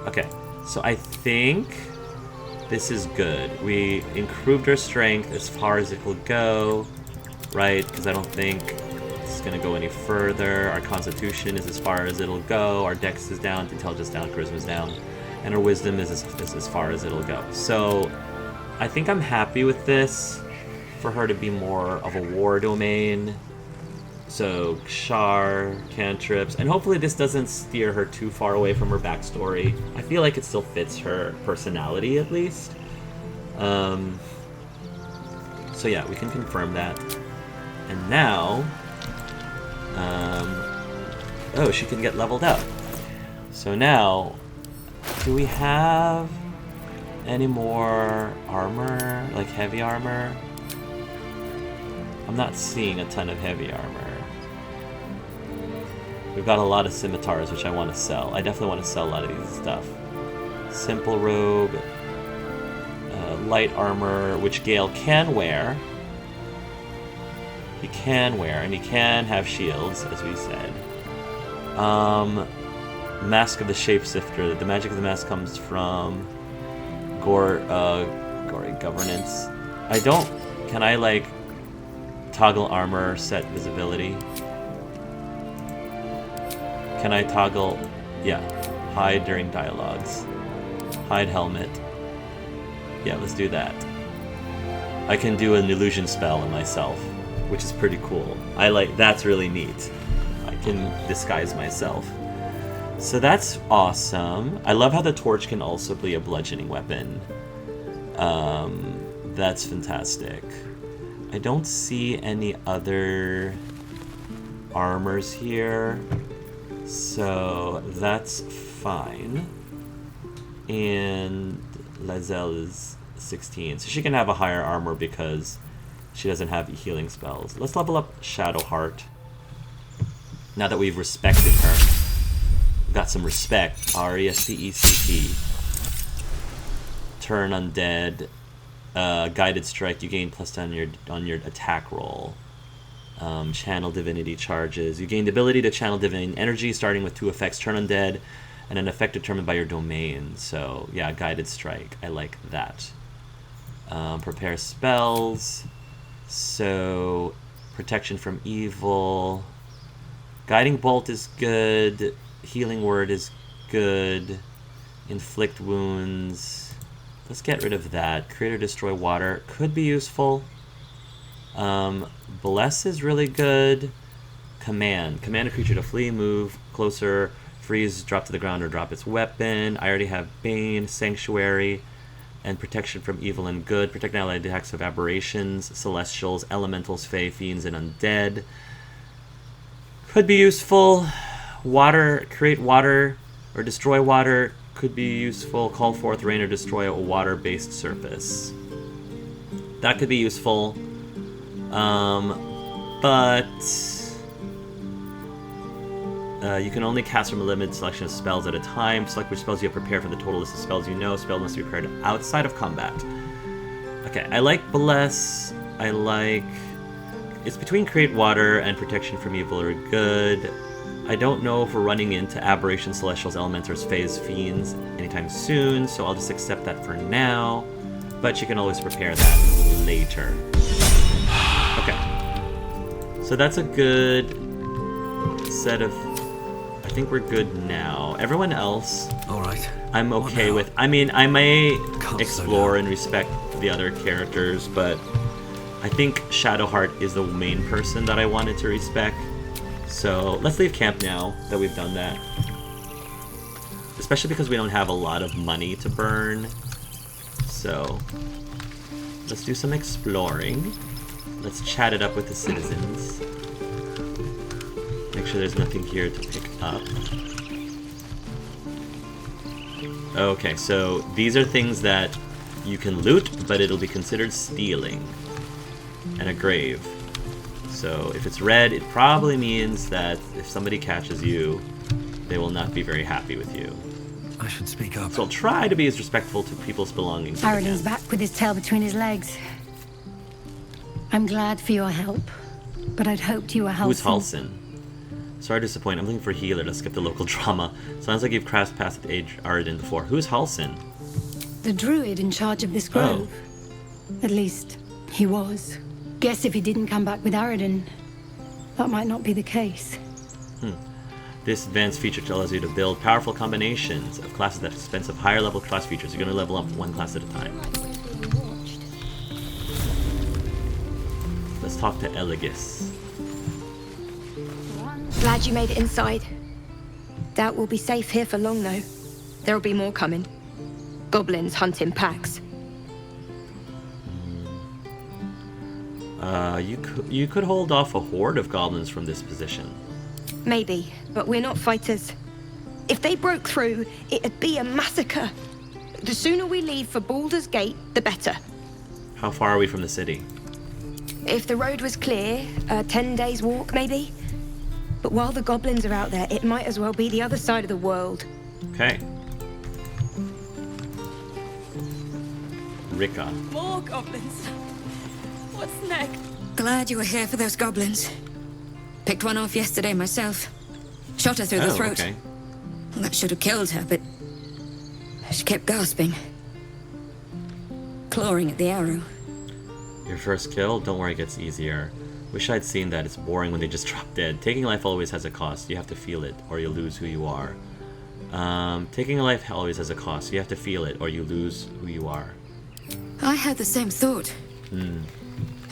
Okay, so I think this is good. We improved our strength as far as it will go, right? Because I don't think it's going to go any further. Our constitution is as far as it'll go. Our dex is down, intelligence down, charisma's down. And our wisdom is as far as it'll go. So I think I'm happy with this for her to be more of a war domain. So Shar, cantrips, and hopefully this doesn't steer her too far away from her backstory. I feel like it still fits her personality at least. So yeah, we can confirm that. And now, oh, she can get leveled up. So now, do we have any more armor, like heavy armor? I'm not seeing a ton of heavy armor. We've got a lot of scimitars, which I want to sell. I definitely want to sell a lot of these stuff. Simple robe, light armor, which Gale can wear. He can wear, and he can have shields, as we said. Mask of the Shapeshifter. The magic of the mask comes from gory governance. I don't... Can I, like, toggle armor, set visibility? Can I toggle... Yeah. Hide during dialogues. Hide helmet. Yeah, let's do that. I can do an illusion spell on myself, which is pretty cool. That's really neat. I can disguise myself. So that's awesome. I love how the torch can also be a bludgeoning weapon. That's fantastic. I don't see any other armors here, so that's fine. And Lae-zel is 16, so she can have a higher armor because she doesn't have healing spells. Let's level up Shadowheart. Now that we've respected her. Got some respect. R-E-S-P-E-C-T. Turn undead. Guided strike. You gain +10 on your attack roll. Channel divinity charges. You gain the ability to channel divine energy, starting with 2 effects: turn undead, and an effect determined by your domain. So yeah, guided strike. I like that. Prepare spells. So protection from evil. Guiding bolt is good. Healing word is good. Inflict wounds. Let's get rid of that. Create or destroy water could be useful. Bless is really good. Command. Command a creature to flee, move closer, freeze, drop to the ground, or drop its weapon. I already have Bane, Sanctuary, and protection from evil and good. Protect allied attacks of aberrations, celestials, elementals, fae, fiends, and undead. Could be useful. Water, create water or destroy water could be useful. Call forth rain or destroy a water-based surface. That could be useful. But you can only cast from a limited selection of spells at a time. Select which spells you have prepared from the total list of spells you know. Spell must be prepared outside of combat. Okay, I like Bless. I like... It's between Create Water and Protection from Evil are good. I don't know if we're running into Aberrations, Celestials, Elementals, Faes, Fiends anytime soon, so I'll just accept that for now. But you can always prepare that later. Okay. So that's a good set of... I think we're good now. Everyone else... Alright. I'm okay with... I mean, I may explore and respect the other characters, but I think Shadowheart is the main person that I wanted to respect. So let's leave camp now that we've done that. Especially because we don't have a lot of money to burn. So let's do some exploring. Let's chat it up with the citizens. Make sure there's nothing here to pick up. Okay, so these are things that you can loot, but it'll be considered stealing. And a grave. So if it's red, it probably means that if somebody catches you, they will not be very happy with you. I should speak up. So I'll try to be as respectful to people's belongings as I can. Aradin's back with his tail between his legs. I'm glad for your help, but I'd hoped you were helpful. Who's Halsin? Sorry to disappoint. I'm looking for a healer to skip the local drama. Sounds like you've crossed past the age Aridin before. Who's Halsin? The druid in charge of this grove. At least, he was. Guess if he didn't come back with Aridin, that might not be the case. This advanced feature allows you to build powerful combinations of classes at the expense of higher level class features. You're going to level up one class at a time. Let's talk to Elegis. Glad you made it inside. Doubt we'll be safe here for long, though. There'll be more coming. Goblins hunt in packs. You could hold off a horde of goblins from this position. Maybe, but we're not fighters. If they broke through, it'd be a massacre. The sooner we leave for Baldur's Gate, the better. How far are we from the city? If the road was clear, 10 days walk, maybe? But while the goblins are out there, it might as well be the other side of the world. Okay. Rika. More goblins. What's next? Glad you were here for those goblins. Picked one off yesterday myself. Shot her through the throat. Okay. Well, that should have killed her, but she kept gasping. Clawing at the arrow. Your first kill? Don't worry, it gets easier. Wish I'd seen that. It's boring when they just drop dead. Taking life always has a cost. You have to feel it, or you lose who you are. Taking a life always has a cost. You have to feel it, or you lose who you are. I had the same thought. And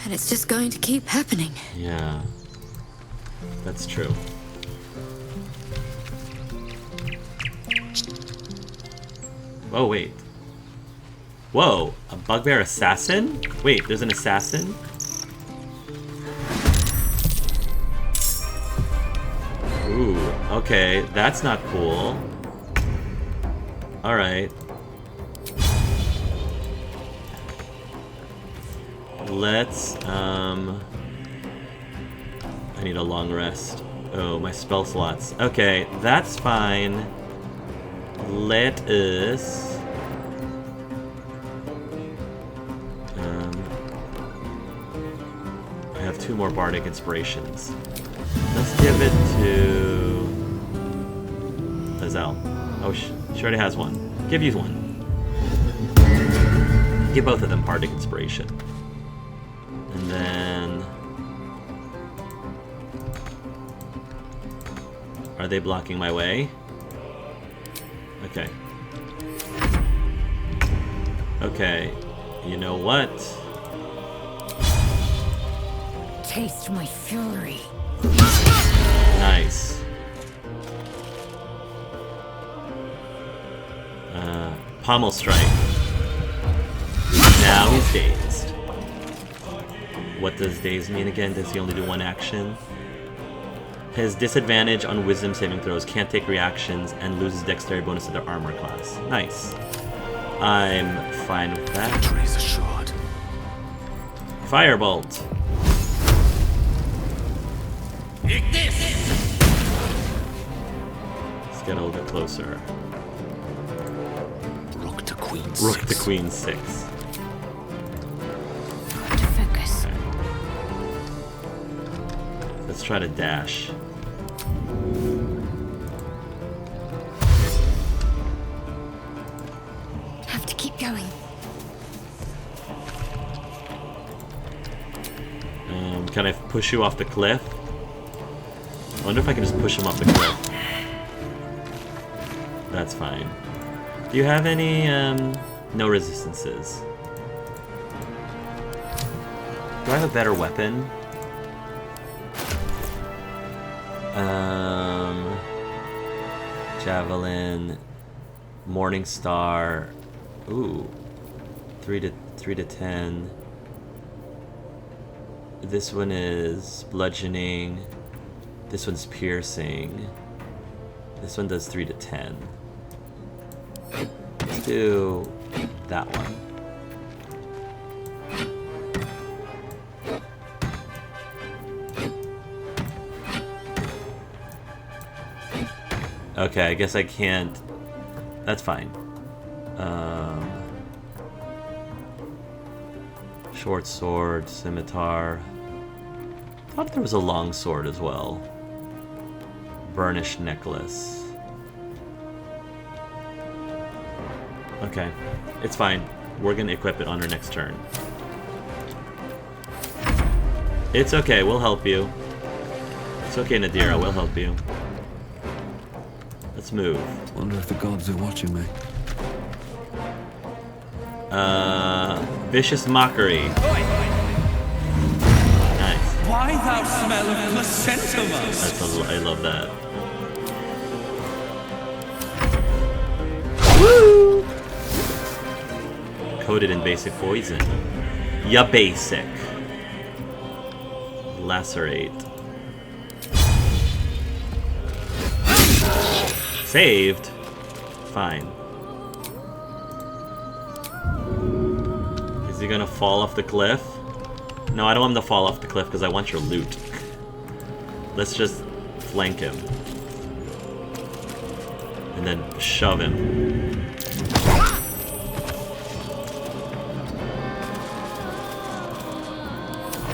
it's just going to keep happening. Yeah. That's true. Oh, wait. Whoa! A bugbear assassin? Wait, there's an assassin? Ooh, okay, that's not cool. Alright. Let's, I need a long rest. Oh, my spell slots. Okay, that's fine. Let us... I have 2 more bardic inspirations. Let's give it to... Lae-zel. Oh, she already has one. Give you one. Give both of them bardic inspiration. And then... Are they blocking my way? Okay. Okay. You know what? Taste my fury. Nice. Pommel strike. Now he's dazed. What does dazed mean again? Does he only do one action? His disadvantage on wisdom saving throws, can't take reactions, and loses dexterity bonus to their armor class. Nice. I'm fine with that. Victory's assured. Firebolt. Let's get a little bit closer. Rook to queen 6. Rook to queen 6. Focus. Okay. Let's try to dash. Have to keep going. Can I push you off the cliff? I wonder if I can just push him off the cliff. That's fine. Do you have any, no resistances? Do I have a better weapon? Javelin, Morning Star. Ooh, 3 to 10. This one is bludgeoning. This one's piercing. This one does 3 to 10. Let's do that one. Okay, I guess I can't. That's fine. Short sword, scimitar. Thought there was a long sword as well. Burnished necklace. Okay, it's fine. We're gonna equip it on our next turn. It's okay, we'll help you. It's okay, Nadira, we'll help you. Let's move. Wonder if the gods are watching me. Vicious Mockery. Nice. Why thou smell of placentumus? I love that. Woo! Coated in basic poison. Ya basic. Lacerate. Saved. Fine. Is he gonna fall off the cliff? No, I don't want him to fall off the cliff because I want your loot. Let's just flank him. And then shove him.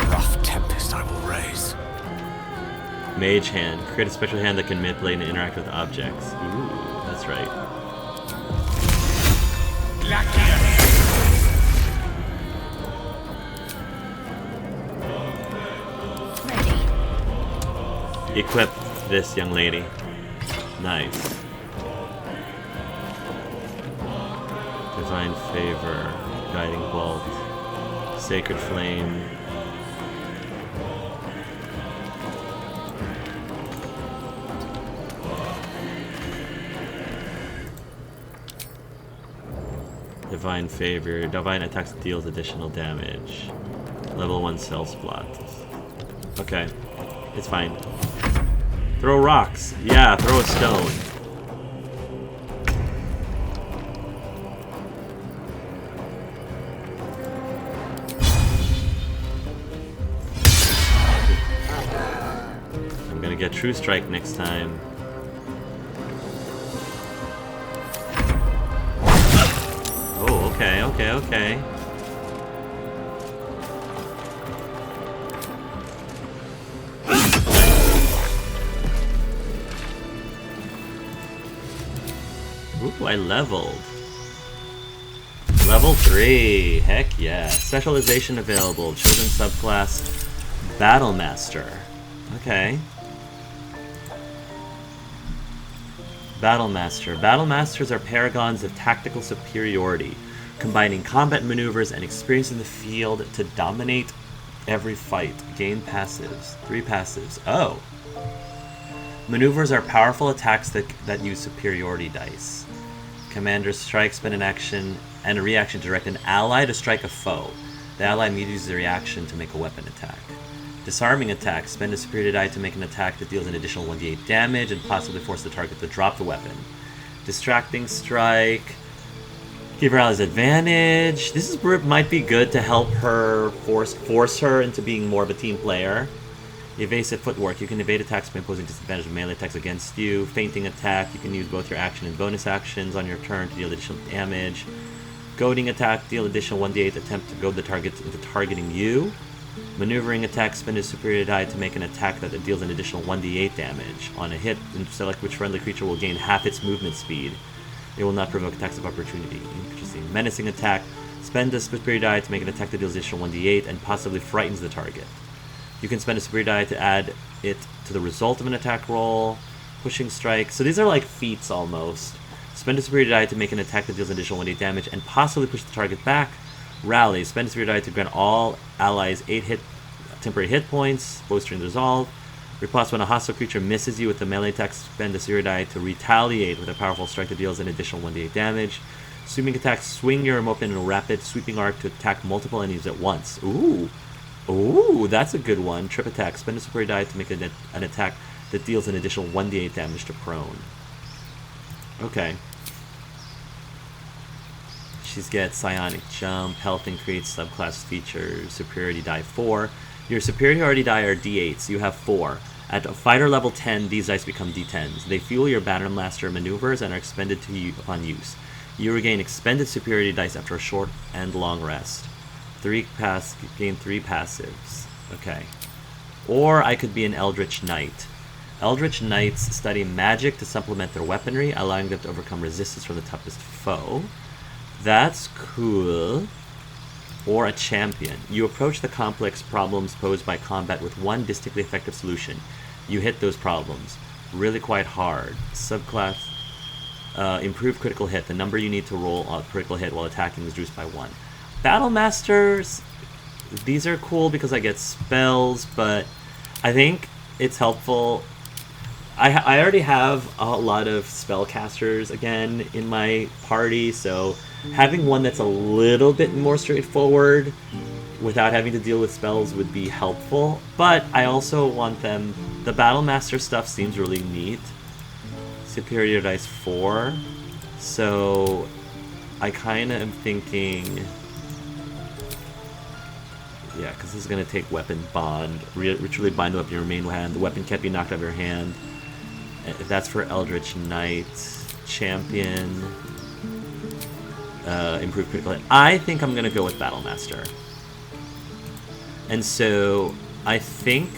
Rough tempest I will raise. Mage Hand. Create a special hand that can manipulate and interact with objects. Ooh, that's right. Equip this young lady. Nice. Divine Favor. Guiding Bolt. Sacred Flame. Divine Favor. Divine attacks deals additional damage. Level 1 Cell Splat. Okay. It's fine. Throw rocks. Yeah, throw a stone. I'm gonna get True Strike next time. Oh, okay, okay, okay. Ooh, I leveled. Level 3. Heck yeah. Specialization available. Chosen subclass Battle Master. Okay. Battle Master. Battle Masters are paragons of tactical superiority, combining combat maneuvers and experience in the field to dominate every fight. Gain passives. 3 passives. Oh. Maneuvers are powerful attacks that use superiority dice. Commander strike, spend an action and a reaction to direct an ally to strike a foe. The ally immediately uses a reaction to make a weapon attack. Disarming attack, spend a superiority die to make an attack that deals an additional 1d8 damage and possibly force the target to drop the weapon. Distracting strike, give her allies advantage. This might be good to help her force her into being more of a team player. Evasive footwork. You can evade attacks by imposing disadvantage of melee attacks against you. Feinting attack. You can use both your action and bonus actions on your turn to deal additional damage. Goading attack. Deal additional 1d8. Attempt to goad the target into targeting you. Maneuvering attack. Spend a superior die to make an attack that deals an additional 1d8 damage. On a hit, and select which friendly creature will gain half its movement speed. It will not provoke attacks of opportunity. Interesting. Menacing attack. Spend a superior die to make an attack that deals additional 1d8 and possibly frightens the target. You can spend a superior die to add it to the result of an attack roll. Pushing strike. So these are like feats almost. Spend a superior die to make an attack that deals additional 1d8 damage and possibly push the target back. Rally. Spend a superior die to grant all allies 8 temporary hit points. Bowstring resolve. Riposte when a hostile creature misses you with a melee attack. Spend a superior die to retaliate with a powerful strike that deals an additional 1d8 damage. Sweeping attack. Swing your weapon in a rapid sweeping arc to attack multiple enemies at once. Ooh. Ooh, that's a good one. Trip attack. Spend a superior die to make an attack that deals an additional 1d8 damage to prone. Okay. She's got Psionic Jump, Health Increase, Subclass Features, Superiority Die 4. Your Superiority Die are d8s. You have 4. At Fighter level 10, these dice become d10s. They fuel your Battle Master maneuvers and are expended to you upon use. You regain expended Superiority dice after a short and long rest. Gain 3 passives. Okay. Or I could be an Eldritch Knight. Eldritch Knights study magic to supplement their weaponry, allowing them to overcome resistance from the toughest foe. That's cool. Or a champion. You approach the complex problems posed by combat with one distinctly effective solution. You hit those problems. Really quite hard. Subclass. Improved critical hit. The number you need to roll a critical hit while attacking is reduced by 1. Battle Masters, these are cool because I get spells, but I think it's helpful. I already have a lot of spellcasters again in my party, so having one that's a little bit more straightforward without having to deal with spells would be helpful. But I also want them... The Battle Master stuff seems really neat. Superior dice 4. So I kind of am thinking... Yeah, because this is going to take Weapon Bond. Ritually bind the weapon in your main hand. The weapon can't be knocked out of your hand. That's for Eldritch Knight. Champion. Improved critical hit. I think I'm going to go with Battle Master. And so I think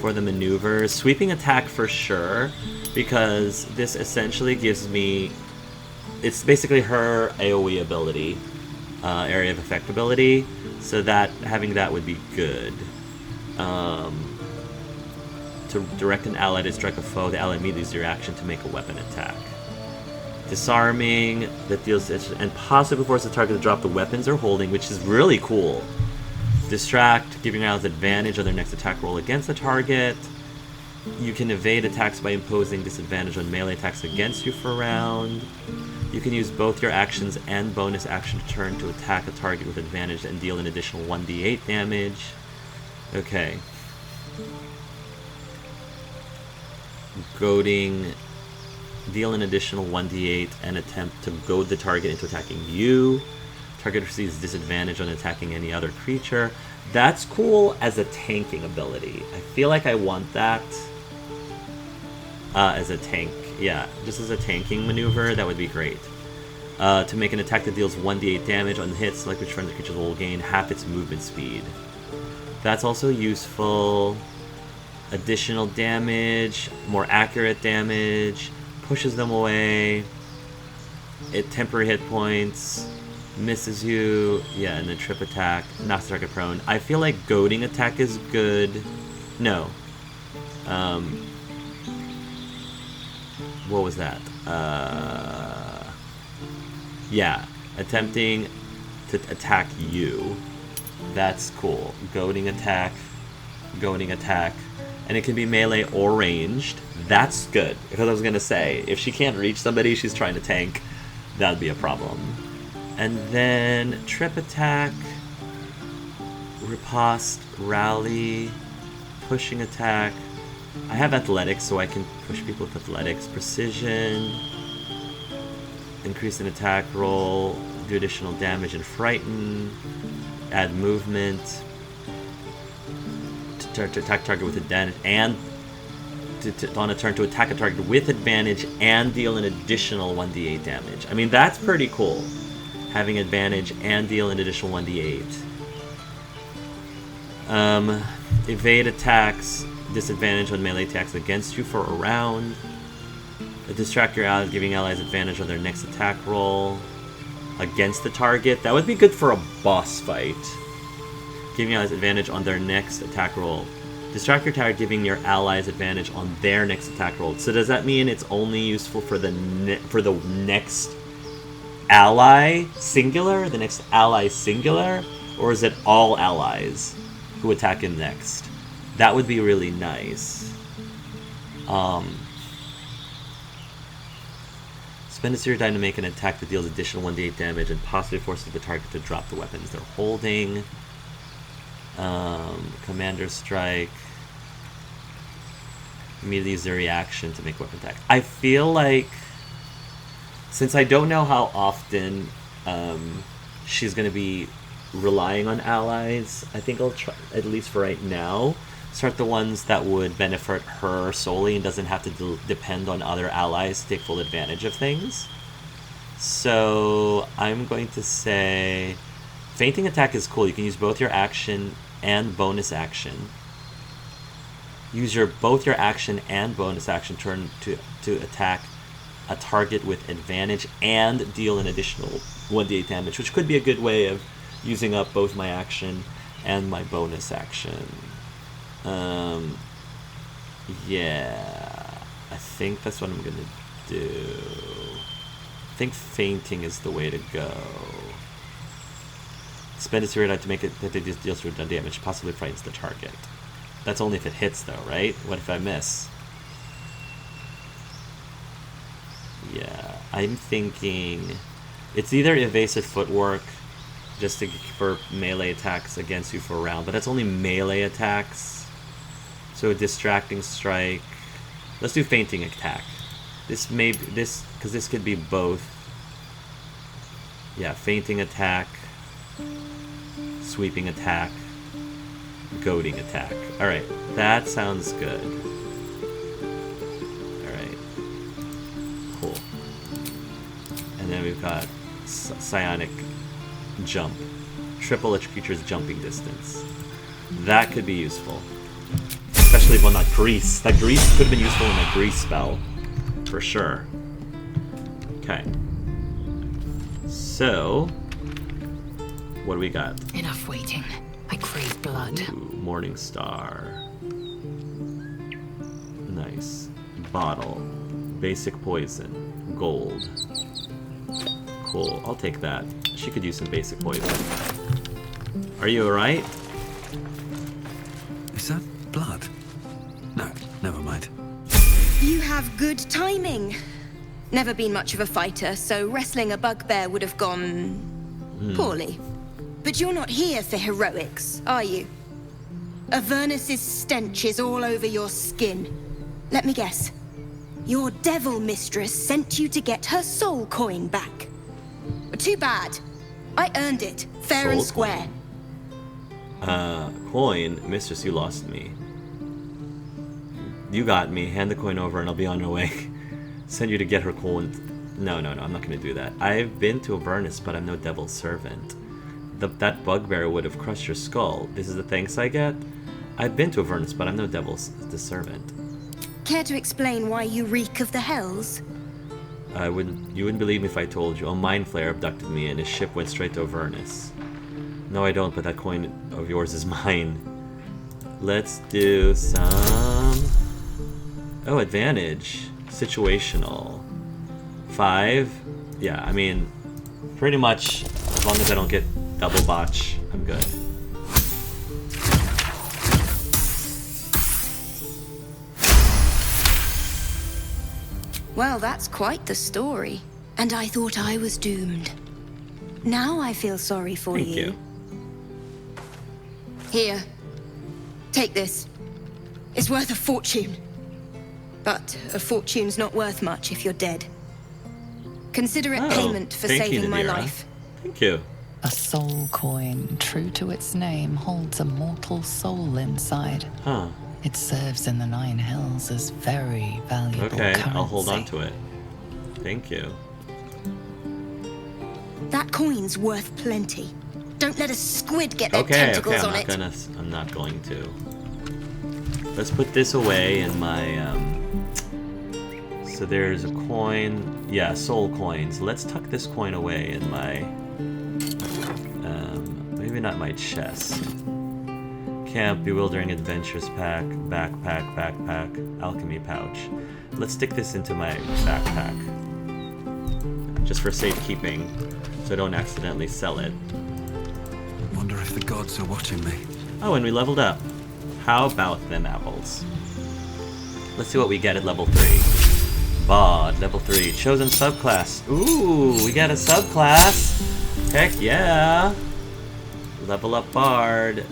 for the maneuvers, sweeping attack for sure, because this essentially gives me... It's basically her AoE ability. Area of effect ability. So that having that would be good. To direct an ally to strike a foe, the ally immediately uses your action to make a weapon attack. Disarming, that deals and possibly forces the target to drop the weapons they're holding, which is really cool. Distract, giving allies advantage on their next attack roll against the target. You can evade attacks by imposing disadvantage on melee attacks against you for a round. You can use both your actions and bonus action turn to attack a target with advantage and deal an additional 1d8 damage. Okay. Goading. Deal an additional 1d8 and attempt to goad the target into attacking you. Target receives disadvantage on attacking any other creature. That's cool as a tanking ability. I feel like I want that as a tank. Yeah, just as a tanking maneuver, that would be great. To make an attack that deals 1d8 damage on hits, select which friendly creature will gain half its movement speed. That's also useful. Additional damage, more accurate damage, pushes them away. It temporary hit points, misses you. Yeah, and then trip attack, knocks the target prone. I feel like goading attack is good. No. What was that? Yeah, attempting to attack you. That's cool. Goading attack. And it can be melee or ranged. That's good. Because I was going to say, if she can't reach somebody she's trying to tank, that'd be a problem. And then trip attack, riposte, rally, pushing attack. I have athletics, so I can push people with athletics. Precision, increase an attack roll, do additional damage and frighten, add movement, to attack target with advantage, and on a turn to attack a target with advantage and deal an additional 1d8 damage. I mean, that's pretty cool. Having advantage and deal an additional 1d8. Evade attacks, disadvantage on melee attacks against you for a round. Distract your allies, giving allies advantage on their next attack roll against the target. That would be good for a boss fight. Giving allies advantage on their next attack roll. Distract your target, giving your allies advantage on their next attack roll. So does that mean it's only useful for the next ally singular? The next ally singular? Or is it all allies who attack him next? That would be really nice. Spend a series die to make an attack that deals additional 1d8 damage and possibly forces the target to drop the weapons they're holding. Commander Strike. Immediately use their reaction to make weapon attack. I feel like, since I don't know how often she's going to be relying on allies, I think I'll try, at least for right now, start the ones that would benefit her solely and doesn't have to depend on other allies to take full advantage of things. So I'm going to say fainting attack is cool. You can use both your action and bonus action. Use both your action and bonus action turn to attack a target with advantage and deal an additional 1d8 damage, which could be a good way of using up both my action and my bonus action. Yeah, I think that's what I'm gonna do. I think fainting is the way to go. Spend its spirit out to make it that it deals redundant damage, possibly frightens the target. That's only if it hits, though, right? What if I miss? Yeah, I'm thinking it's either evasive footwork, just for melee attacks against you for a round, but that's only melee attacks. So a distracting strike. Let's do fainting attack. Because this could be both. Yeah, fainting attack, sweeping attack, goading attack. Alright, that sounds good. Alright. Cool. And then we've got psionic jump. Triple a creature's jumping distance. That could be useful. Especially when not grease. That grease could have been useful in a grease spell. For sure. Okay. So, what do we got? Enough waiting. I crave blood. Ooh, Morning Star. Nice. Bottle. Basic poison. Gold. Cool. I'll take that. She could use some basic poison. Are you alright? Is that blood? No, never mind. You have good timing. Never been much of a fighter, so wrestling a bugbear would have gone poorly. But you're not here for heroics, are you? Avernus's stench is all over your skin. Let me guess. Your devil mistress sent you to get her soul coin back. Too bad. I earned it, fair and square. Coin? Mistress, you lost me. You got me. Hand the coin over and I'll be on your way. Send you to get her coin. No, I'm not going to do that. I've been to Avernus, but I'm no devil's servant. That bugbear would have crushed your skull. This is the thanks I get? I've been to Avernus, but I'm no devil's servant. Care to explain why you reek of the hells? You wouldn't believe me if I told you. A mind flayer abducted me and his ship went straight to Avernus. No, I don't, but that coin of yours is mine. Let's do some... Oh, advantage. Situational. 5. Yeah, I mean, pretty much, as long as I don't get double botch, I'm good. Well, that's quite the story. And I thought I was doomed. Now I feel sorry for Thank you. Here. Take this. It's worth a fortune. But a fortune's not worth much if you're dead. Consider it payment for thank you, saving my Nadira. life. Thank you. A soul coin, true to its name, holds a mortal soul inside. Huh. It serves in the Nine Hells as very valuable Okay, currency. I'll hold on to it. Thank you. That coin's worth plenty. Don't let a squid get their Okay, tentacles on it. I'm not going to. Let's put this away in my, So there's a coin. Yeah, soul coins. Let's tuck this coin away in my, maybe not my chest. Camp, Bewildering Adventures Pack, Backpack, Alchemy Pouch. Let's stick this into my backpack. Just for safekeeping, so I don't accidentally sell it. Wonder if the gods are watching me. Oh, and we leveled up. How about them apples? Let's see what we get at level 3. Bard, level 3. Chosen subclass. Ooh, we got a subclass. Heck yeah. Level up Bard.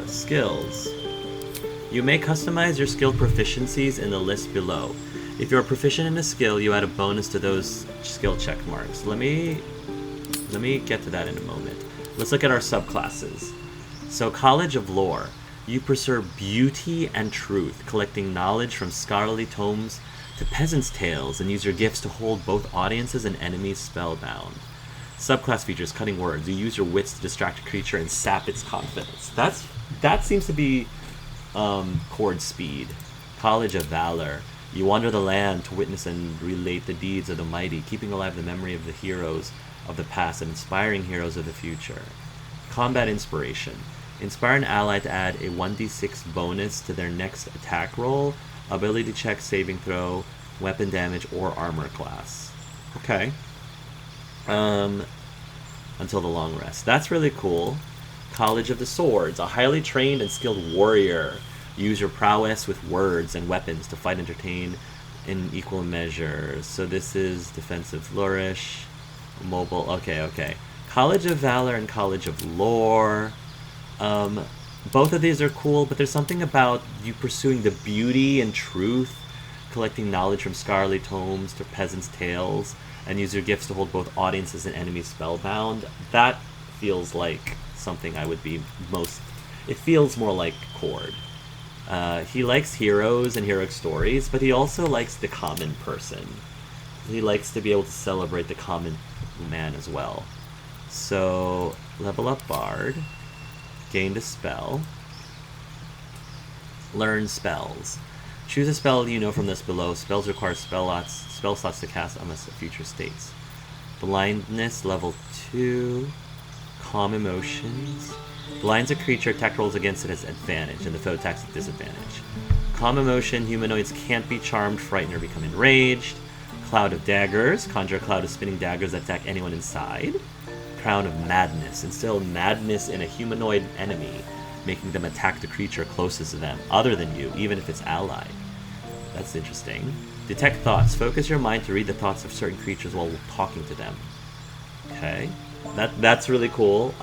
Skills. You may customize your skill proficiencies in the list below. If you are proficient in a skill, you add a bonus to those skill check marks. Let me get to that in a moment. Let's look at our subclasses. So, College of Lore. You pursue beauty and truth, collecting knowledge from scholarly tomes to peasants' tales, and use your gifts to hold both audiences and enemies spellbound. Subclass features: cutting words. You use your wits to distract a creature and sap its confidence. That seems to be Khord speed. College of Valor. You wander the land to witness and relate the deeds of the mighty, keeping alive the memory of the heroes of the past and inspiring heroes of the future. Combat Inspiration. Inspire an ally to add a 1d6 bonus to their next attack roll, ability check, saving throw, weapon damage, or armor class. Okay. Until the long rest. That's really cool. College of the Swords. A highly trained and skilled warrior. Use your prowess with words and weapons to fight and entertain in equal measure. So this is defensive flourish, mobile. Okay. College of Valor and College of Lore. Both of these are cool, but there's something about you pursuing the beauty and truth, collecting knowledge from scholarly tomes to peasants' tales, and use your gifts to hold both audiences and enemies spellbound. That feels like something I would be most... It feels more like Khord. He likes heroes and heroic stories, but he also likes the common person. He likes to be able to celebrate the common man as well. So, level up Bard. Gained a spell. Learn spells. Choose a spell you know from this below. Spells require spell slots to cast unless a future states. Blindness, level 2. Calm Emotions. Blinds a creature, attack rolls against it has advantage, and the foe attacks at disadvantage. Calm Emotion, humanoids can't be charmed, frightened, or become enraged. Cloud of Daggers, conjure a cloud of spinning daggers that attack anyone inside. Crown of Madness, instill madness in a humanoid enemy, making them attack the creature closest to them, other than you, even if it's allied. That's interesting. Detect Thoughts, focus your mind to read the thoughts of certain creatures while talking to them. Okay. That's really cool.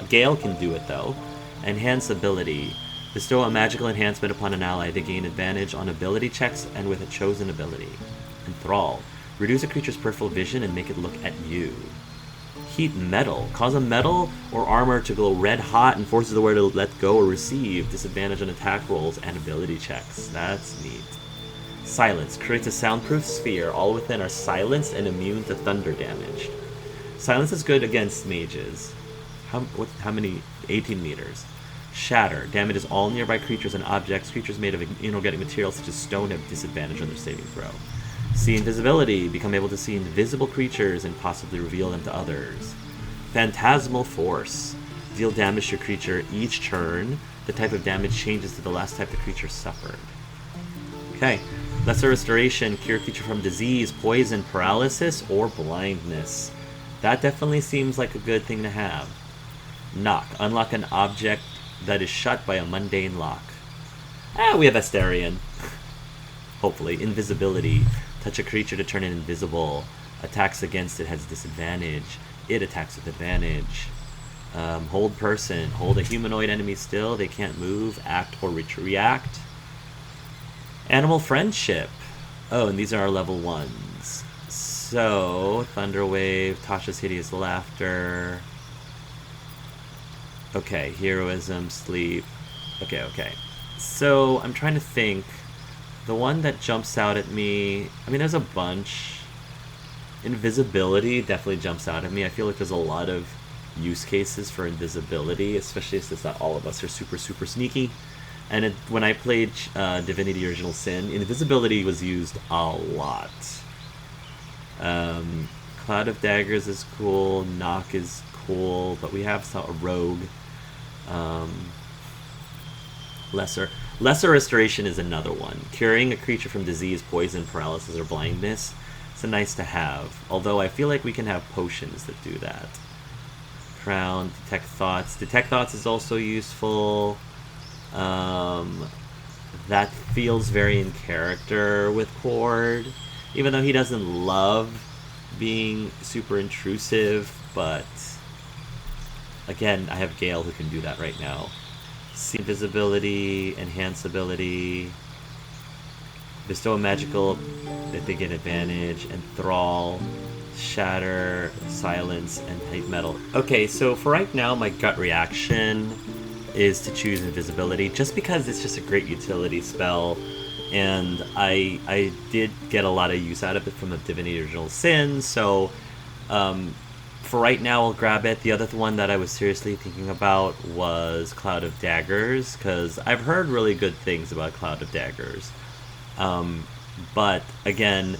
Gale can do it though. Enhance ability. Bestow a magical enhancement upon an ally. They gain advantage on ability checks and with a chosen ability. Enthrall. Reduce a creature's peripheral vision and make it look at you. Heat Metal. Cause a metal or armor to glow red hot and forces the wearer to let go or receive disadvantage on attack rolls and ability checks. That's neat. Silence. Creates a soundproof sphere. All within are silenced and immune to thunder damage. Silence is good against mages. How many? 18 meters. Shatter. Damages all nearby creatures and objects. Creatures made of inorganic materials such as stone have disadvantage on their saving throw. See Invisibility. Become able to see invisible creatures and possibly reveal them to others. Phantasmal Force. Deal damage to your creature each turn. The type of damage changes to the last type the creature suffered. Okay. Lesser Restoration. Cure creature from disease, poison, paralysis, or blindness. That definitely seems like a good thing to have. Knock. Unlock an object that is shut by a mundane lock. We have Asterion. Hopefully. Invisibility. Touch a creature to turn it invisible. Attacks against it has disadvantage. It attacks with advantage. Hold person. Hold a humanoid enemy still. They can't move, act, or react. Animal Friendship. Oh, and these are our level 1s. So, Thunderwave, Tasha's Hideous Laughter. Okay, Heroism, Sleep. Okay. So, I'm trying to think. The one that jumps out at me... I mean, there's a bunch. Invisibility definitely jumps out at me. I feel like there's a lot of use cases for invisibility, especially since not all of us are super, super sneaky. And when I played Divinity Original Sin, invisibility was used a lot. Cloud of Daggers is cool, Knock is cool, but we have a rogue. Lesser Restoration is another one. Curing a creature from disease, poison, paralysis, or blindness. It's a nice to have, although I feel like we can have potions that do that. Crown, Detect Thoughts. Detect Thoughts is also useful. That feels very in character with Khord. Even though he doesn't love being super intrusive, but again, I have Gale who can do that right now. See Invisibility, Enhance Ability, Bestow a magical that they get advantage, Enthrall, Shatter, Silence, and Heat Metal. Okay, so for right now, my gut reaction is to choose Invisibility, just because it's just a great utility spell. And I did get a lot of use out of it from the Divinity Original Sin, so for right now, I'll grab it. The other one that I was seriously thinking about was Cloud of Daggers, because I've heard really good things about Cloud of Daggers. But again,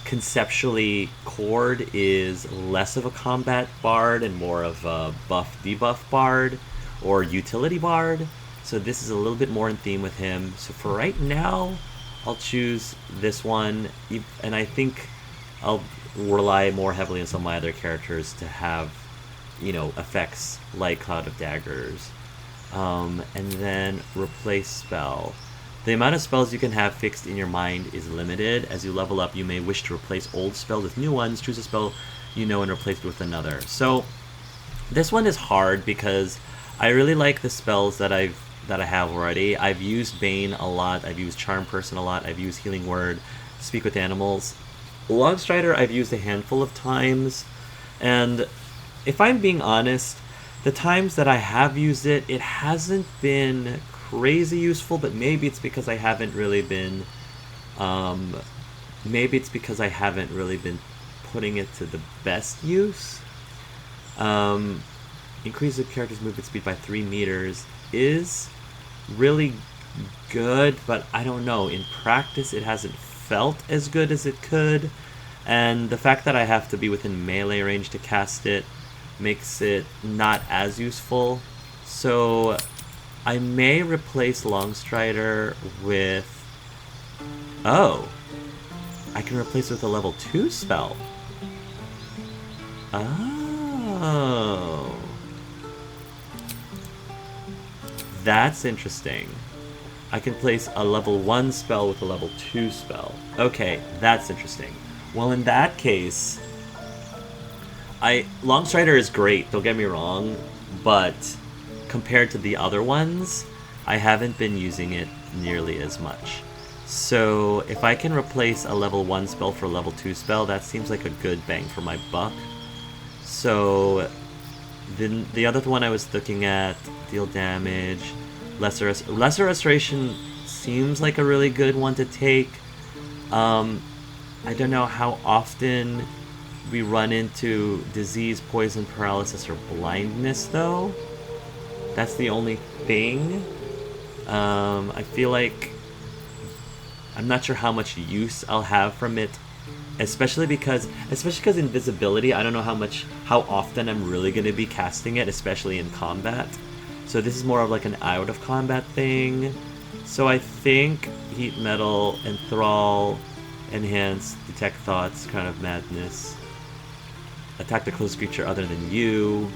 conceptually, Khord is less of a combat bard and more of a buff-debuff bard, or utility bard. So this is a little bit more in theme with him. So for right now, I'll choose this one, and I think I'll rely more heavily on some of my other characters to have, you know, effects like Cloud of Daggers. And then replace spell. The amount of spells you can have fixed in your mind is limited. As you level up, you may wish to replace old spells with new ones. Choose a spell you know and replace it with another. So this one is hard because I really like the spells that I have already. I've used Bane a lot. I've used Charm Person a lot. I've used Healing Word, Speak with Animals. Longstrider I've used a handful of times, and if I'm being honest, the times that I have used it, it hasn't been crazy useful, but maybe it's because I haven't really been putting it to the best use. Increase the character's movement speed by 3 meters is really good, but I don't know, in practice it hasn't felt as good as it could, and the fact that I have to be within melee range to cast it makes it not as useful. So I may replace Longstrider with... Oh! I can replace it with a level 2 spell. Oh. That's interesting. I can place a level 1 spell with a level 2 spell. Okay, that's interesting. Well, in that case, Longstrider is great, don't get me wrong, but compared to the other ones, I haven't been using it nearly as much. So if I can replace a level 1 spell for a level 2 spell, that seems like a good bang for my buck. So then the other one I was looking at, deal damage, Lesser Restoration seems like a really good one to take. I don't know how often we run into disease, poison, paralysis, or blindness, though. That's the only thing. I feel like I'm not sure how much use I'll have from it, especially because invisibility, I don't know how often I'm really going to be casting it, especially in combat. So this is more of like an out of combat thing. So I think Heat Metal, Enthrall, Enhance, Detect Thoughts, Crown of Madness, Attack the close creature other than you.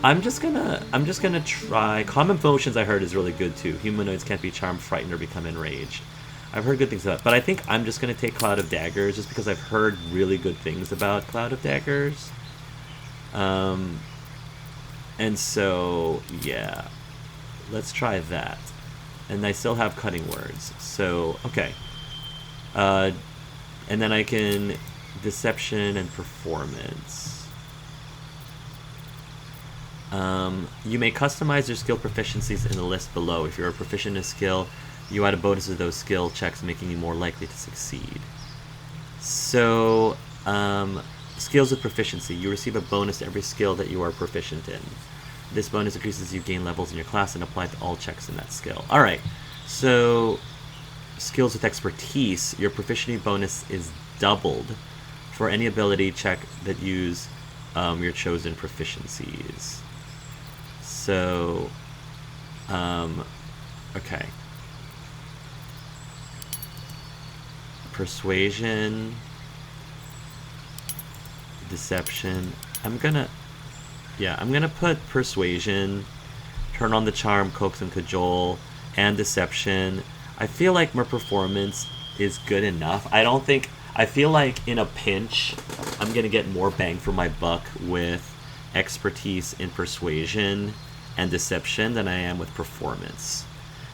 I'm just gonna try Common Motions. I heard is really good too. Humanoids can't be charmed, frightened, or become enraged. I've heard good things about it, but I think I'm just gonna take Cloud of Daggers just because I've heard really good things about Cloud of Daggers. And so, yeah, let's try that. And I still have Cutting Words, so, okay. And then I can Deception and Performance. You may customize your skill proficiencies in the list below. If you're a proficient in a skill, you add a bonus to those skill checks, making you more likely to succeed. So, skills with proficiency. You receive a bonus to every skill that you are proficient in. This bonus increases as you gain levels in your class and apply to all checks in that skill. Alright, so skills with expertise. Your proficiency bonus is doubled for any ability check that use your chosen proficiencies. So, okay. Persuasion, Deception. I'm gonna put Persuasion, turn on the Charm, Coax and Cajole, and Deception. I feel like my performance is good enough. I feel like in a pinch, I'm gonna get more bang for my buck with expertise in Persuasion and Deception than I am with Performance.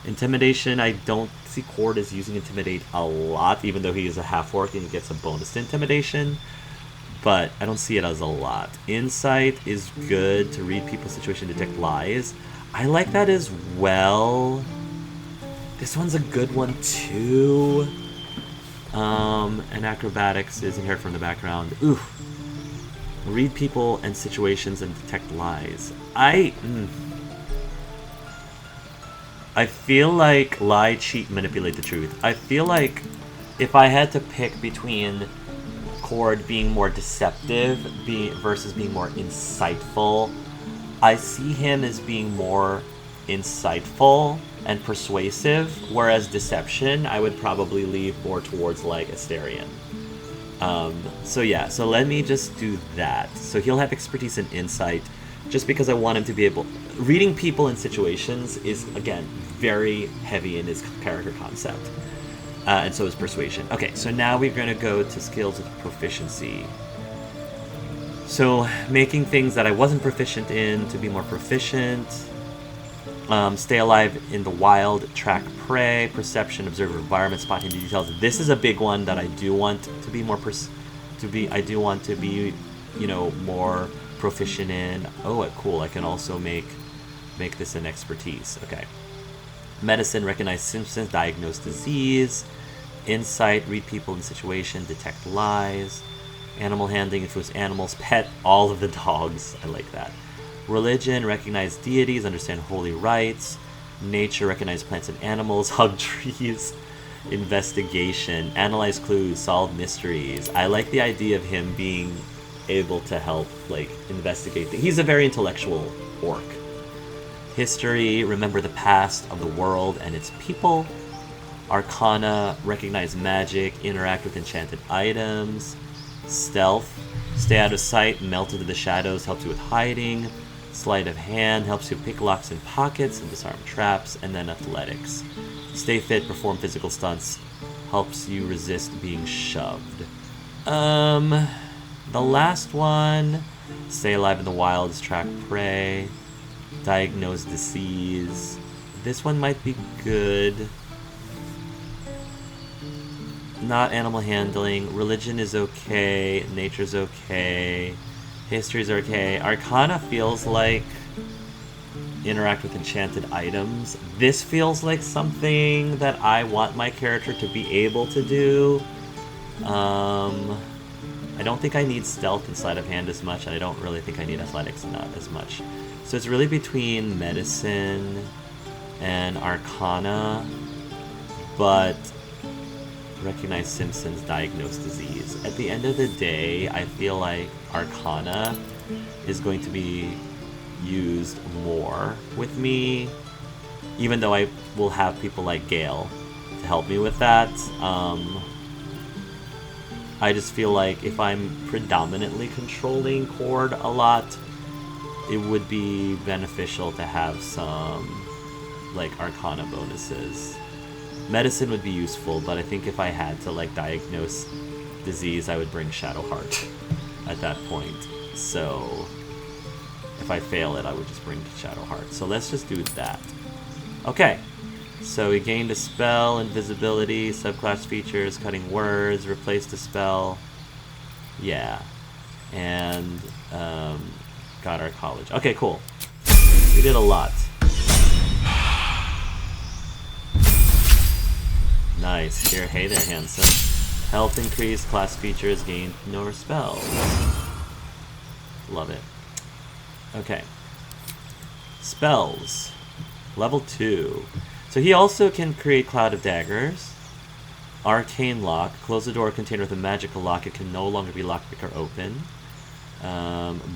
Intimidation, I don't see Khord as using Intimidate a lot, even though he is a half-orc and he gets a bonus to Intimidation. But I don't see it as a lot. Insight is good to read people's situation, detect lies. I like that as well. This one's a good one too. And acrobatics is inherent from the background. Ooh. Read people and situations and detect lies. I feel like lie, cheat, manipulate the truth. I feel like if I had to pick between Khord being more deceptive versus being more insightful, I see him as being more insightful and persuasive, whereas deception I would probably leave more towards like Asterion. So yeah, so let me just do that. So he'll have expertise and insight, just because I want him to be able... Reading people in situations is, again, very heavy in his character concept. And so is persuasion. Okay, so now we're going to go to skills of proficiency. So making things that I wasn't proficient in to be more proficient. Stay alive in the wild, track prey, perception, observe environment, spot hidden details. This is a big one that I do want to be more you know, more proficient in. Oh, cool! I can also make this an expertise. Okay. Medicine, recognize symptoms, diagnose disease. Insight, read people in situation, detect lies. Animal handling, influence animals, pet all of the dogs. I like that. Religion, recognize deities, understand holy rites. Nature, recognize plants and animals, hug trees. Investigation, analyze clues, solve mysteries. I like the idea of him being able to help, like, investigate things. He's a very intellectual orc. History, remember the past of the world and its people. Arcana, recognize magic, interact with enchanted items. Stealth, stay out of sight, melt into the shadows, helps you with hiding. Sleight of hand, helps you pick locks in pockets and disarm traps. And then athletics. Stay fit, perform physical stunts, helps you resist being shoved. The last one, stay alive in the wilds, track prey, diagnose disease. This one might be good. Not animal handling. Religion is okay. Nature's okay. History's okay. Arcana feels like interact with enchanted items. This feels like something that I want my character to be able to do. I don't think I need stealth and sleight of hand as much, and I don't really think I need athletics not as much. So it's really between medicine and arcana, but recognize symptoms, diagnose disease. At the end of the day, I feel like arcana is going to be used more with me, even though I will have people like Gale to help me with that. I just feel like if I'm predominantly controlling Khord a lot, it would be beneficial to have some like arcana bonuses. Medicine would be useful, but I think if I had to like diagnose disease, I would bring Shadowheart at that point. So if I fail it, I would just bring Shadowheart. So let's just do that. Okay. So we gained a spell, invisibility, subclass features, cutting words, replaced the spell. Yeah. And got our college. Okay, cool. We did a lot. Nice. Here, hey there, handsome. Health increase, class features, gained no spells. Love it. Okay. Spells. Level 2. So he also can create Cloud of Daggers. Arcane Lock. Close the door container with a magical lock. It can no longer be locked or open.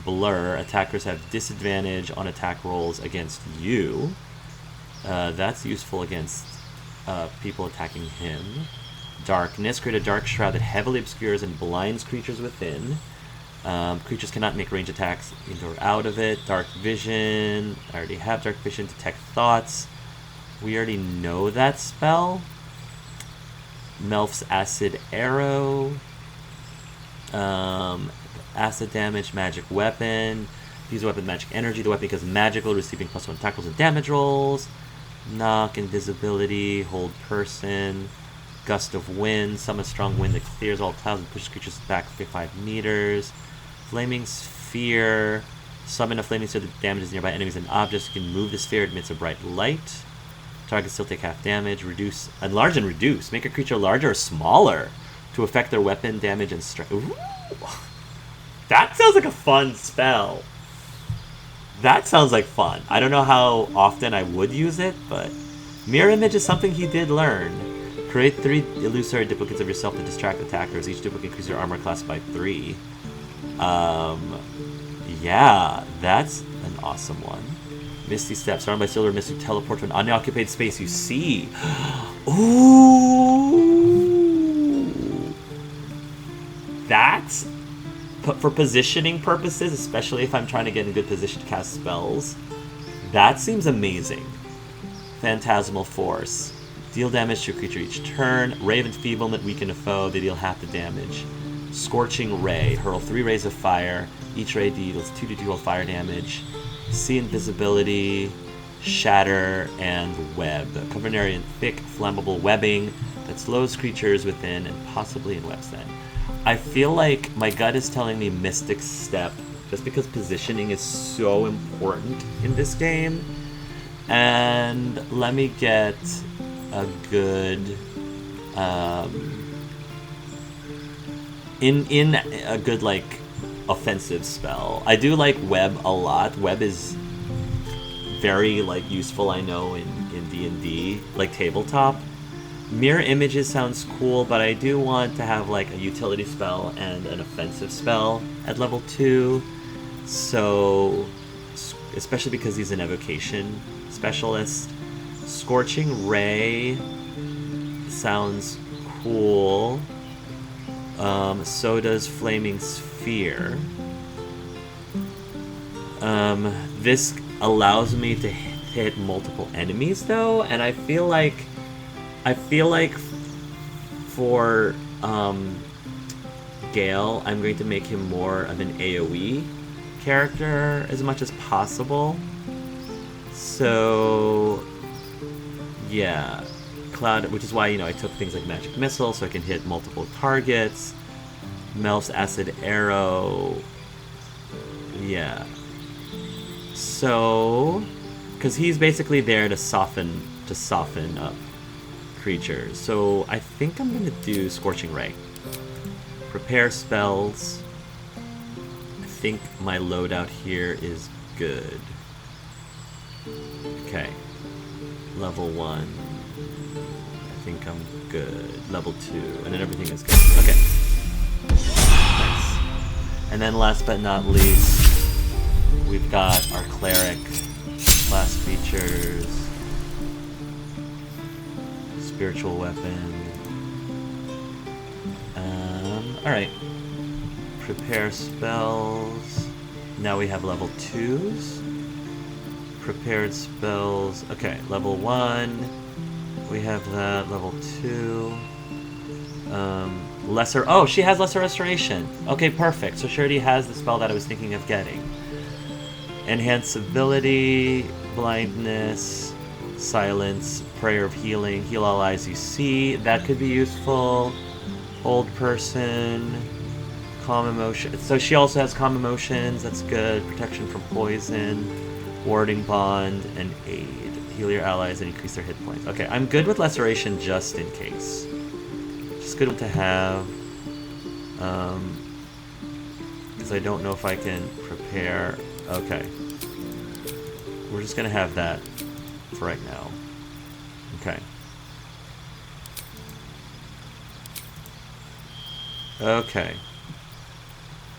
Blur. Attackers have disadvantage on attack rolls against you. That's useful against people attacking him. Darkness. Create a dark shroud that heavily obscures and blinds creatures within. Creatures cannot make range attacks into or out of it. Dark Vision. I already have Dark Vision. Detect Thoughts. We already know that spell. Melf's Acid Arrow. Acid damage, magic weapon. Use a weapon, magic energy. The weapon becomes magical, receiving +1 attack rolls and damage rolls. Knock, invisibility, hold person. Gust of wind, summon strong wind that clears all clouds and pushes creatures back 5 meters. Flaming sphere. Summon a flaming sphere that damages nearby enemies and objects. You can move the sphere, it emits a bright light. Target still take half damage. Reduce, enlarge and reduce. Make a creature larger or smaller to affect their weapon damage and strength. That sounds like a fun spell. That sounds like fun. I don't know how often I would use it, but Mirror Image is something he did learn. Create 3 illusory duplicates of yourself to distract attackers. Each duplicate increases your armor class by 3. Yeah, that's an awesome one. Misty Step. Surrounded by silver mist, you teleport to an unoccupied space you see. Ooh! That's... for positioning purposes, especially if I'm trying to get in good position to cast spells, that seems amazing. Phantasmal Force. Deal damage to a creature each turn. Ray of Enfeeblement, weaken a foe. They deal half the damage. Scorching Ray. Hurl 3 rays of fire. Each ray deals 2d2 fire damage. See Invisibility, Shatter, and Web. Cover an area in thick, flammable webbing that slows creatures within and possibly in webs then. I feel like my gut is telling me Mystic Step, just because positioning is so important in this game. And let me get a good... in a good, like, offensive spell. I do like Web a lot. Web is very, like, useful, I know, in D&D, like tabletop. Mirror Images sounds cool, but I do want to have like a utility spell and an offensive spell at level 2. So, especially because he's an evocation specialist. Scorching Ray sounds cool. So does Flaming Sphere. This allows me to hit multiple enemies though, and I feel like for Gale, I'm going to make him more of an AoE character as much as possible. So, yeah. Cloud, which is why, I took things like Magic Missile, so I can hit multiple targets. Melf's Acid Arrow. Yeah. So, because he's basically there to soften up creatures. So I think I'm gonna do Scorching Ray. Prepare spells. I think my loadout here is good. Okay. Level 1. I think I'm good. Level 2. And then everything is good. Okay. Nice. And then last but not least, we've got our Cleric. Class features. Spiritual weapon. Alright. Prepare spells. Now we have level 2s. Prepared spells. Okay, level 1. We have that. Level 2. Lesser... Oh, she has Lesser Restoration. Okay, perfect. So she already has the spell that I was thinking of getting. Enhance Ability. Blindness. Silence. Prayer of Healing. Heal all eyes you see. That could be useful. Hold Person. Calm Emotion. So she also has Calm Emotions. That's good. Protection from Poison. Warding Bond. And Aid. Heal your allies and increase their hit points. Okay, I'm good with Laceration just in case. Just good to have. Because I don't know if I can prepare. Okay. We're just going to have that for right now. Okay. Okay.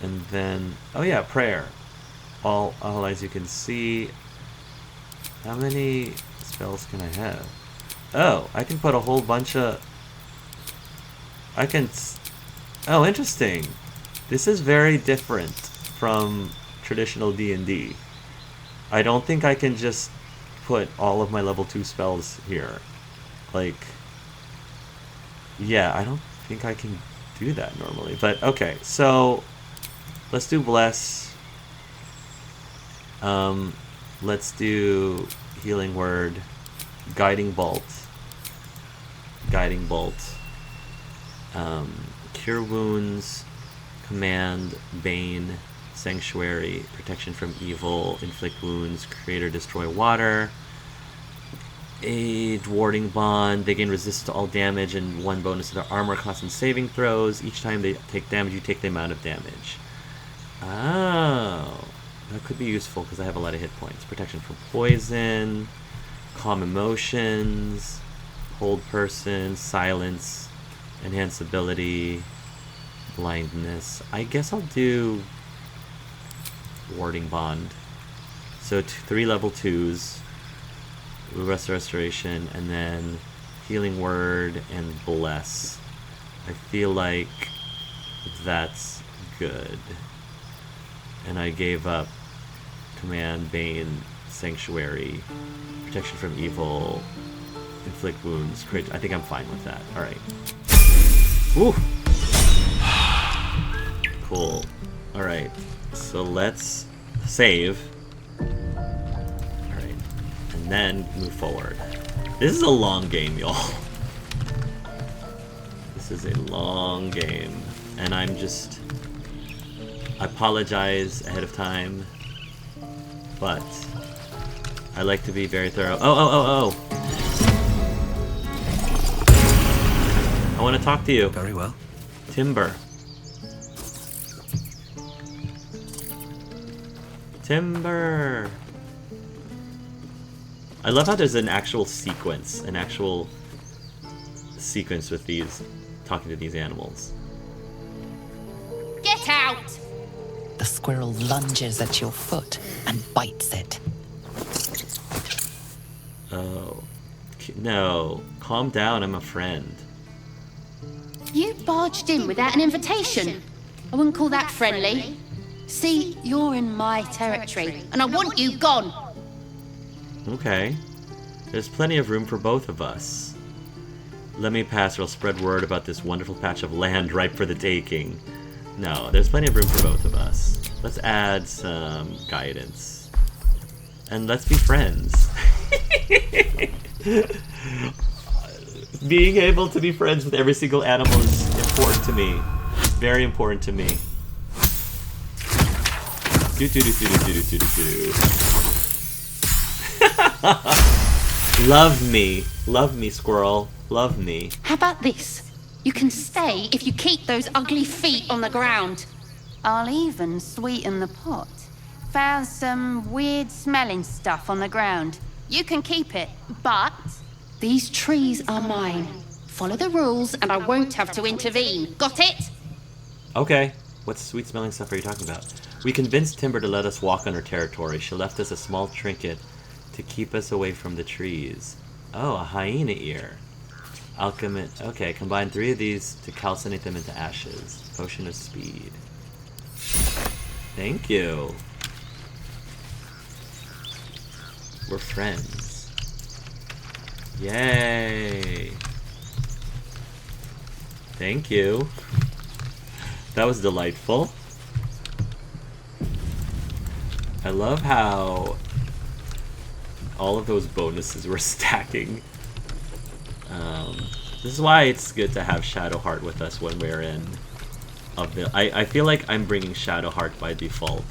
And then... Oh yeah, Prayer. All eyes you can see. How many spells can I have? Oh, I can put a whole bunch of... I can... Oh, interesting. This is very different from traditional D&D. I don't think I can just put all of my level 2 spells here. Like... Yeah, I don't think I can do that normally. But, okay, so... Let's do Bless. Let's do Healing Word, Guiding Bolt, Cure Wounds, Command, Bane, Sanctuary, Protection from Evil, Inflict Wounds, Create or Destroy Water, Aid, Warding Bond. They gain resist to all damage and 1 bonus to their armor class and saving throws. Each time they take damage, you take the amount of damage. Oh, that could be useful because I have a lot of hit points. Protection from poison, calm emotions, hold person, silence, enhance ability, blindness. I guess I'll do warding bond. So 3 level 2s, restoration, and then healing word and bless. I feel like that's good. And I gave up command, bane, sanctuary, protection from evil, inflict wounds, crit. I think I'm fine with that. All right. Woo. Cool. All right. So let's save. All right, and then move forward. This is a long game, y'all. This is a long game, and I apologize ahead of time, but I like to be very thorough. Oh! I want to talk to you. Very well. Timber. Timber. I love how there's an actual sequence with these, talking to these animals. Get out! The squirrel lunges at your foot and bites it. Oh. No. Calm down, I'm a friend. You barged in without an invitation. I wouldn't call that friendly. See, you're in my territory, and I want you gone. Okay. There's plenty of room for both of us. Let me pass or I'll spread word about this wonderful patch of land ripe for the taking. No, there's plenty of room for both of us. Let's add some guidance. And let's be friends. Being able to be friends with every single animal is important to me. Very important to me. Love me, squirrel. Love me. How about this? You can stay if you keep those ugly feet on the ground. I'll even sweeten the pot. Found some weird smelling stuff on the ground. You can keep it, but these trees are mine. Follow the rules and I won't have to intervene. Got it? Okay. What sweet smelling stuff are you talking about? We convinced Timber to let us walk on her territory. She left us a small trinket to keep us away from the trees. Oh, a hyena ear. Alchemist. Okay, combine 3 of these to calcinate them into ashes. Potion of speed. Thank you. We're friends. Yay. Thank you. That was delightful. I love how all of those bonuses were stacking. This is why it's good to have Shadowheart with us when we're in I feel like I'm bringing Shadowheart by default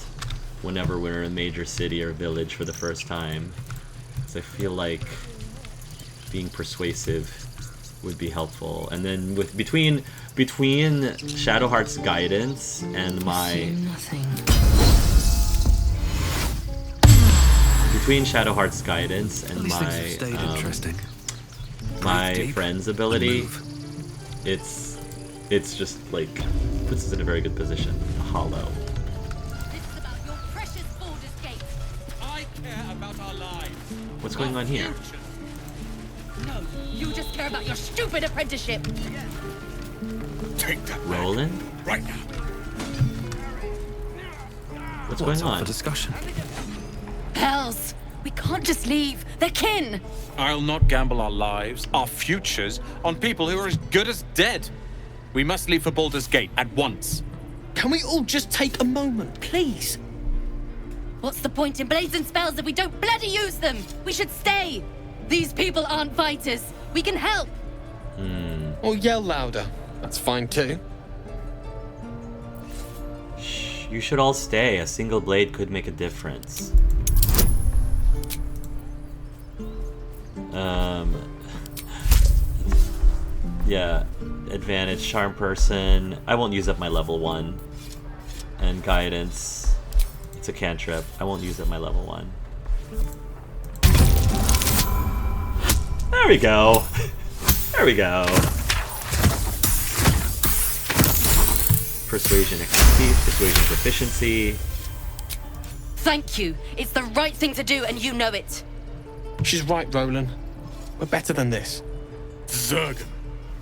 whenever we're in a major city or village for the first time. So I feel like being persuasive would be helpful. And then between Shadowheart's guidance and my my friend's ability, it's just like puts us in a very good position. Hollow. This is about your precious Baldur's Gate. I care about our lives. What's going on here? No, you just care about your stupid apprenticeship. Take that Roland? right now. What's going up on? for discussion? Hells, we can't just leave. They're kin. I'll not gamble our lives, our futures, on people who are as good as dead. We must leave for Baldur's Gate at once. Can we all just take a moment, please? What's the point in blazing spells if we don't bloody use them? We should stay. These people aren't fighters. We can help. Or yell louder. That's fine too. You should all stay. A single blade could make a difference. Yeah, advantage, charm person. I won't use up my level 1. and guidance. It's a cantrip. I won't use it at my level 1. There we go. There we go. Persuasion expertise, persuasion proficiency. Thank you. It's the right thing to do, and you know it. She's right, Roland. We're better than this. Zerg.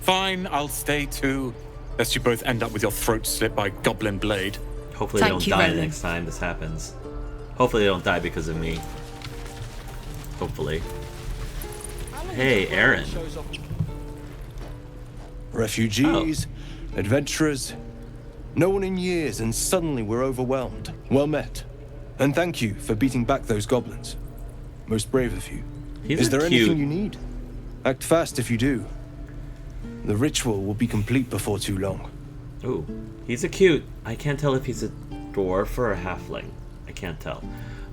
Fine, I'll stay too. Lest you both end up with your throat slit by goblin blade. Hopefully they Thank don't you, die Roland. next time this happens. Hopefully they don't die because of me. Hopefully. Hey, Aaron. Refugees, adventurers, no one in years, and suddenly we're overwhelmed. Well met. And thank you for beating back those goblins. Most brave of you. Is there anything you need? Act fast if you do. The ritual will be complete before too long. Ooh, he's a cute. I can't tell if he's a dwarf or a halfling. I can't tell.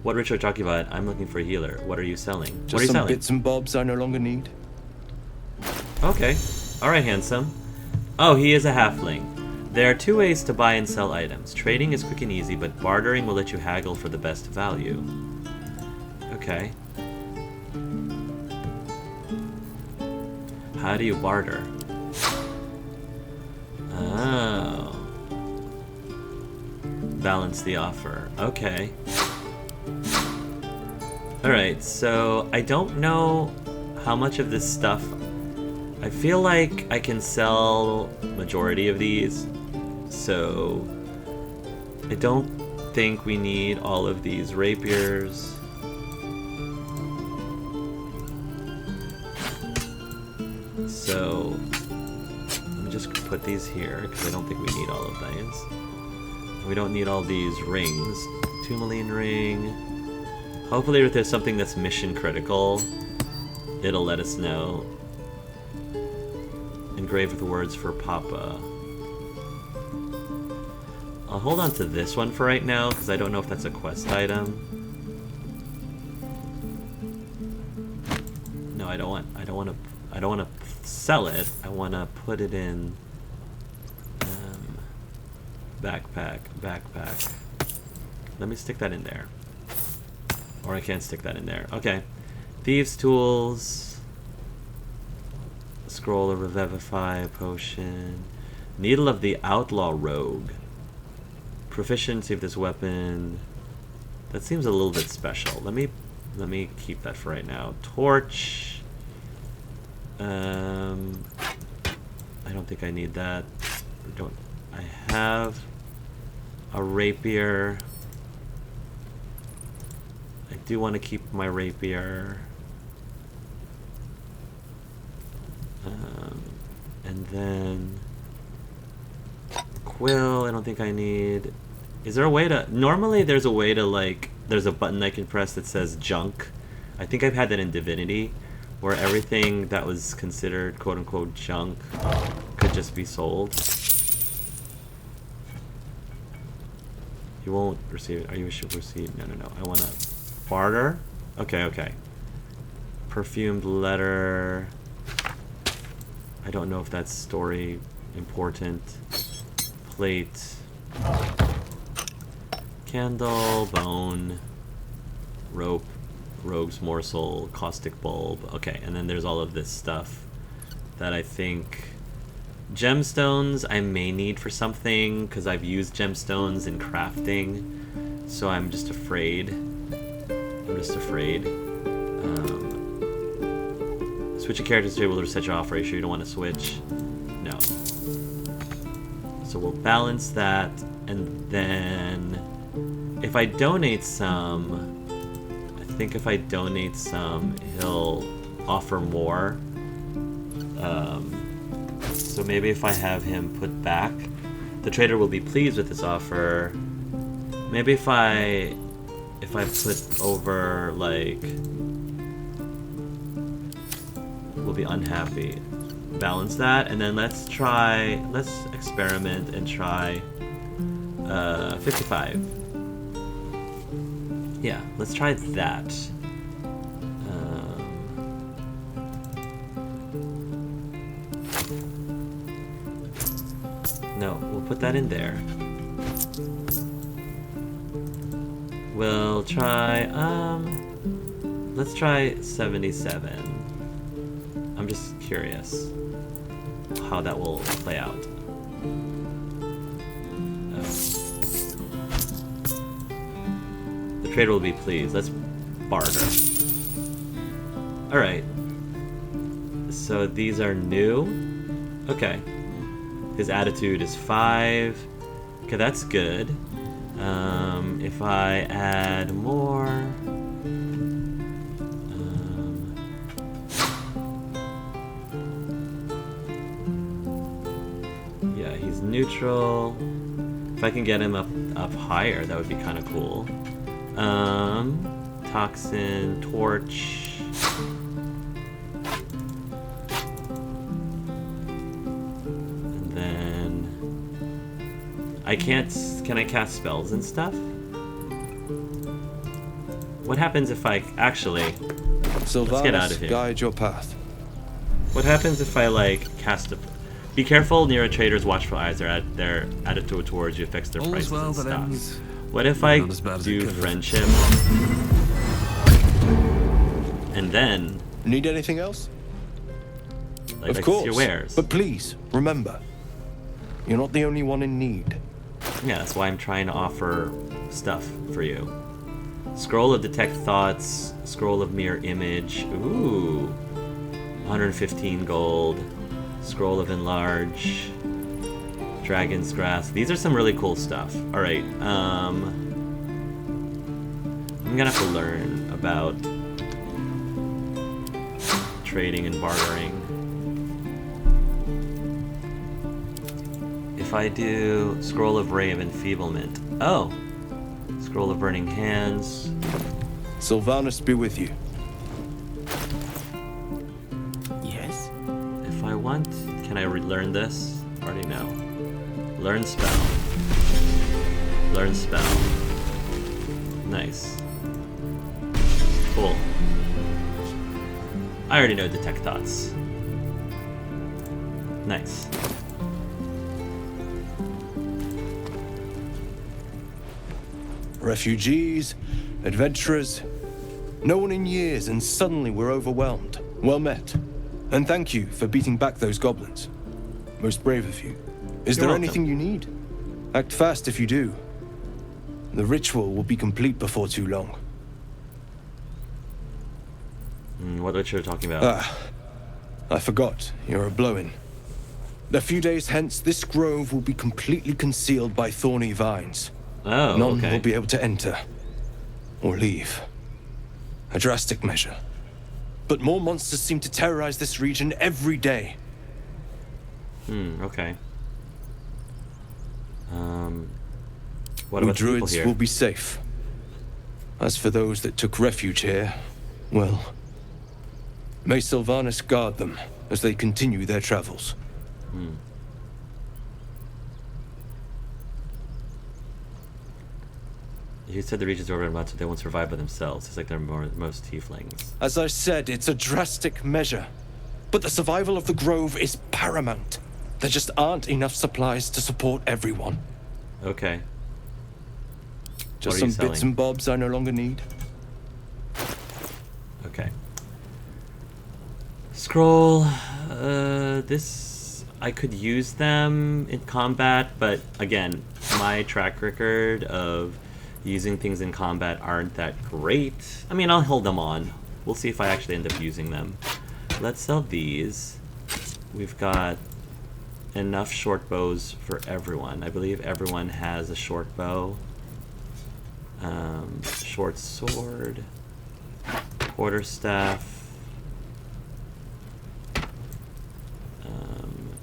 What ritual are you talking about? I'm looking for a healer. What are you selling? What are Just you some selling? bits and bobs I no longer need. Okay. Alright, handsome. Oh, he is a halfling. There are 2 ways to buy and sell items. Trading is quick and easy, but bartering will let you haggle for the best value. Okay. How do you barter? Oh. Balance the offer. Okay. Alright, so I don't know how much of this stuff. I feel like I can sell majority of these, so I don't think we need all of these rapiers. So let me just put these here because I don't think we need all of these. We don't need all these rings. Tourmaline ring. Hopefully if there's something that's mission critical, it'll let us know. Engraved with words for Papa. I'll hold on to this one for right now because I don't know if that's a quest item. No, I don't want to sell it. I want to put it in backpack. Let me stick that in there. Or I can't stick that in there. Okay. Thieves' tools. Scroll of Revivify potion. Needle of the Outlaw Rogue. Proficiency of this weapon. That seems a little bit special. Let me keep that for right now. Torch. I don't think I need that. I have a rapier. I do want to keep my rapier. And then quill, I don't think I need. Is there a way to... Normally there's a way to, like, there's a button I can press that says junk. I think I've had that in Divinity, where everything that was considered quote-unquote junk could just be sold. You won't receive it. Are you sure receive? No. I want to barter. Okay. Perfumed letter. I don't know if that's story important. Plate. Candle, bone, rope, rogue's morsel, caustic bulb. Okay, and then there's all of this stuff that I think... Gemstones I may need for something, because I've used gemstones in crafting, so I'm just afraid. Switch a character to be able to reset your offer. Are you sure you don't want to switch? No. So we'll balance that, and then if I donate some, I think if I donate some, he'll offer more. So maybe if I have him put back, the trader will be pleased with this offer. Maybe if I put over, like, will be unhappy. Balance that, and then let's experiment and try 55. Yeah, let's try that. No, we'll put that in there. We'll try, let's try 77. I'm just curious how that will play out. The trader will be pleased. Let's barter. Alright. So these are new. Okay. His attitude is 5. Okay, that's good. If I add more... yeah, he's neutral. If I can get him up higher, that would be kind of cool. Toxin, torch. And then I can't. Can I cast spells and stuff? What happens if I actually? Sylvanas, let's get out of here. Guide your path. What happens if I like cast a? Be careful near a trader's watchful eyes. They're attitude towards you affects their prices and stuff. What if I do friendship? And then... Need anything else? Like, of course. Your wares. But please, remember, you're not the only one in need. Yeah, that's why I'm trying to offer stuff for you. Scroll of Detect Thoughts. Scroll of Mirror Image. Ooh. 115 gold. Scroll of Enlarge. Dragon's Grass. These are some really cool stuff. Alright, I'm gonna have to learn about trading and bartering. If I do Scroll of Ray of Enfeeblement. Oh! Scroll of Burning Hands. Sylvanas be with you. Yes? If I want, can I relearn this? Already know. Learn spell. Learn spell. Nice. Cool. I already know Detect Thoughts. Nice. Refugees, adventurers, no one in years, and suddenly we're overwhelmed. Well met. And thank you for beating back those goblins. Most brave of you. Is there anything you need? Act fast if you do. The ritual will be complete before too long. What ritual are you talking about? I forgot. You're a blow-in. A few days hence, this grove will be completely concealed by thorny vines. Oh, None okay. will be able to enter or leave. A drastic measure. But more monsters seem to terrorize this region every day. Okay. What We about the people druids here? will be safe. As for those that took refuge here, well, may Sylvanas guard them as they continue their travels. You said the region's overrun, so they won't survive by themselves. It's like they're most tieflings. As I said, it's a drastic measure. But the survival of the grove is paramount. There just aren't enough supplies to support everyone. Okay. Just What are some you selling? bits and bobs I no longer need. Okay. Scroll. This... I could use them in combat, but again, my track record of using things in combat aren't that great. I mean, I'll hold them on. We'll see if I actually end up using them. Let's sell these. We've got enough short bows for everyone. I believe everyone has a short bow. Short sword. Quarterstaff.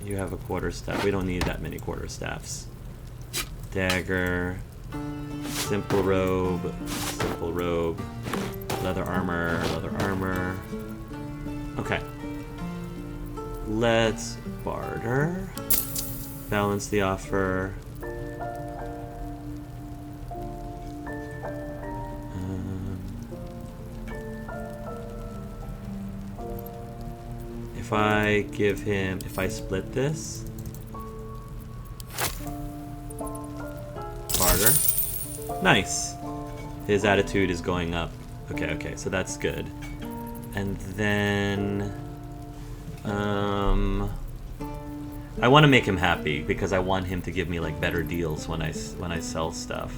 You have a quarterstaff. We don't need that many quarterstaffs. Dagger. Simple robe. Simple robe. Leather armor. Leather armor. Okay. Let's barter. Balance the offer. If I give him, if I split this, barter, nice. His attitude is going up. Okay, so that's good. And then... I want to make him happy because I want him to give me like better deals when I sell stuff.